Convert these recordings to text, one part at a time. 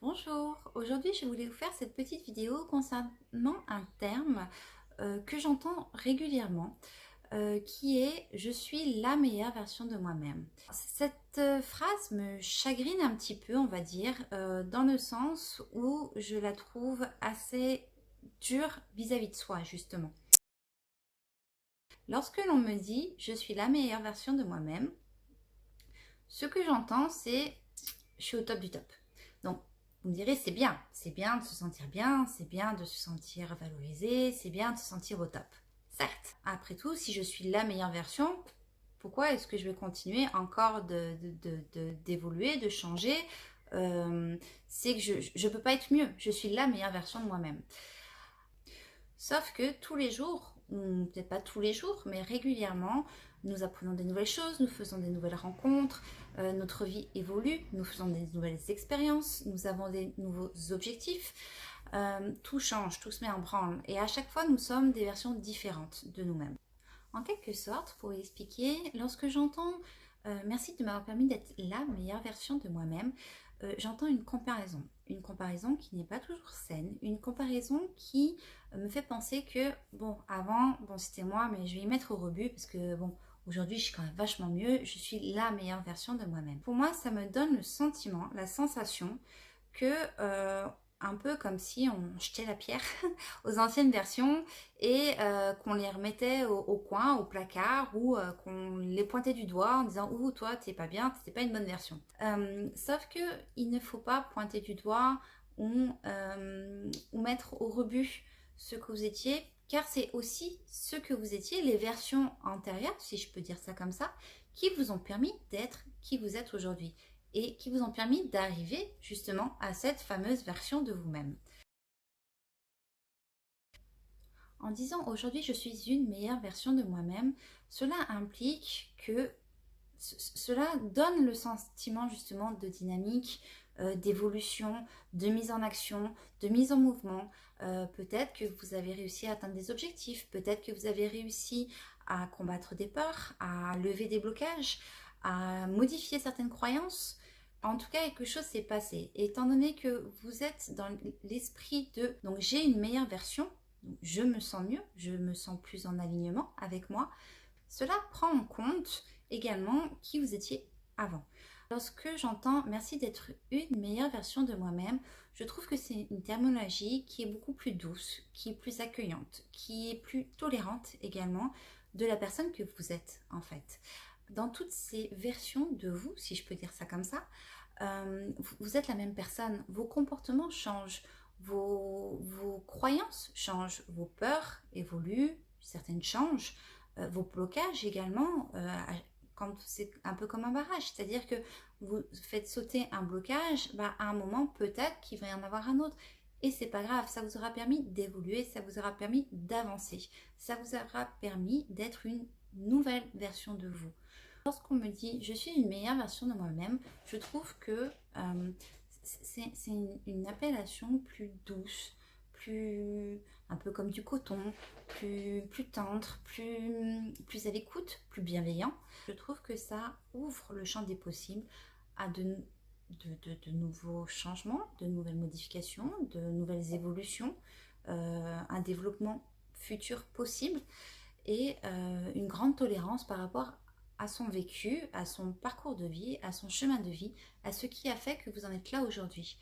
Bonjour, aujourd'hui je voulais vous faire cette petite vidéo concernant un terme que j'entends régulièrement qui est « je suis la meilleure version de moi-même ». Cette phrase me chagrine un petit peu, on va dire, dans le sens où je la trouve assez dure vis-à-vis de soi, justement. Lorsque l'on me dit « je suis la meilleure version de moi-même », ce que j'entends c'est « je suis au top du top ». Donc, vous me direz, c'est bien de se sentir bien, c'est bien de se sentir valorisé, c'est bien de se sentir au top. Certes, après tout, si je suis la meilleure version, pourquoi est-ce que je vais continuer encore d'évoluer, de changer C'est que je ne peux pas être mieux, je suis la meilleure version de moi-même. Sauf que tous les jours, ou peut-être pas tous les jours, mais régulièrement, nous apprenons des nouvelles choses, nous faisons des nouvelles rencontres, notre vie évolue, nous faisons des nouvelles expériences, nous avons des nouveaux objectifs, tout change, tout se met en branle et à chaque fois nous sommes des versions différentes de nous-mêmes. En quelque sorte, pour expliquer, lorsque j'entends merci de m'avoir permis d'être la meilleure version de moi-même, j'entends une comparaison qui n'est pas toujours saine, une comparaison qui me fait penser que, bon, avant, bon, c'était moi, mais je vais y mettre au rebut parce que, bon, aujourd'hui, je suis quand même vachement mieux, je suis la meilleure version de moi-même. Pour moi, ça me donne le sentiment, la sensation que, un peu comme si on jetait la pierre aux anciennes versions et qu'on les remettait au coin, au placard ou qu'on les pointait du doigt en disant « Ouh, toi, t'es pas bien, t'es pas une bonne version ». Sauf que il ne faut pas pointer du doigt ou mettre au rebut ce que vous étiez, car c'est aussi ce que vous étiez, les versions antérieures, si je peux dire ça comme ça, qui vous ont permis d'être qui vous êtes aujourd'hui et qui vous ont permis d'arriver justement à cette fameuse version de vous-même. En disant aujourd'hui je suis une meilleure version de moi-même, cela implique que cela donne le sentiment justement de dynamique, d'évolution, de mise en action, de mise en mouvement. Peut-être que vous avez réussi à atteindre des objectifs, peut-être que vous avez réussi à combattre des peurs, à lever des blocages, à modifier certaines croyances. En tout cas, quelque chose s'est passé. Et étant donné que vous êtes dans l'esprit de « donc j'ai une meilleure version », je me sens mieux, je me sens plus en alignement avec moi, cela prend en compte également qui vous étiez avant. Lorsque j'entends « merci d'être une meilleure version de moi-même », je trouve que c'est une terminologie qui est beaucoup plus douce, qui est plus accueillante, qui est plus tolérante également de la personne que vous êtes en fait. Dans toutes ces versions de vous, si je peux dire ça comme ça, vous êtes la même personne, vos comportements changent, vos croyances changent, vos peurs évoluent, certaines changent, vos blocages également, quand c'est un peu comme un barrage, c'est-à-dire que vous faites sauter un blocage, à un moment peut-être qu'il va y en avoir un autre. Et c'est pas grave, ça vous aura permis d'évoluer, ça vous aura permis d'avancer, ça vous aura permis d'être une nouvelle version de vous. Lorsqu'on me dit je suis une meilleure version de moi-même, je trouve que c'est une appellation plus douce, plus un peu comme du coton, plus tendre, plus à l'écoute, plus bienveillant. Je trouve que ça ouvre le champ des possibles à de nouveaux changements, de nouvelles modifications, de nouvelles évolutions, un développement futur possible et une grande tolérance par rapport à son vécu, à son parcours de vie, à son chemin de vie, à ce qui a fait que vous en êtes là aujourd'hui.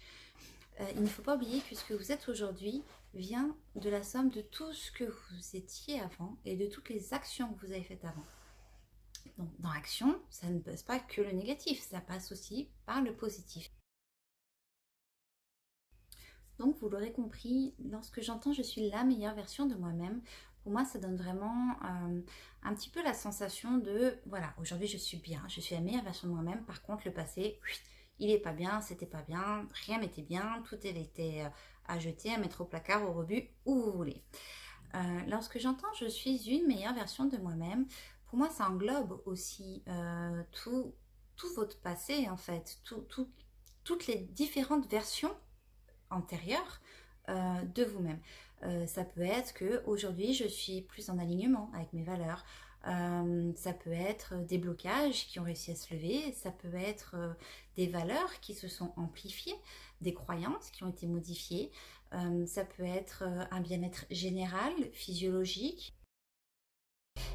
Il ne faut pas oublier que ce que vous êtes aujourd'hui vient de la somme de tout ce que vous étiez avant et de toutes les actions que vous avez faites avant. Donc dans l'action, ça ne passe pas que le négatif, ça passe aussi par le positif. Donc vous l'aurez compris, lorsque j'entends je suis la meilleure version de moi-même, pour moi ça donne vraiment un petit peu la sensation de voilà, aujourd'hui je suis bien, je suis la meilleure version de moi-même, par contre le passé, il n'est pas bien, c'était pas bien, rien n'était bien, tout était à jeter, à mettre au placard, au rebut, où vous voulez. Lorsque j'entends je suis une meilleure version de moi-même, pour moi ça englobe aussi tout votre passé en fait, toutes les différentes versions antérieure de vous-même. Ça peut être que aujourd'hui je suis plus en alignement avec mes valeurs, Ça peut être des blocages qui ont réussi à se lever, ça peut être des valeurs qui se sont amplifiées, des croyances qui ont été modifiées, ça peut être un bien-être général, physiologique.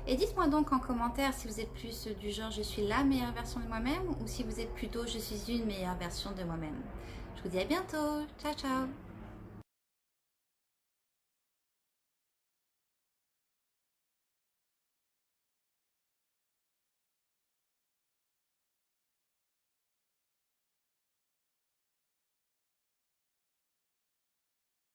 Et dites-moi donc en commentaire si vous êtes plus du genre je suis la meilleure version de moi-même ou si vous êtes plutôt je suis une meilleure version de moi-même. Je vous dis à bientôt, ciao ciao.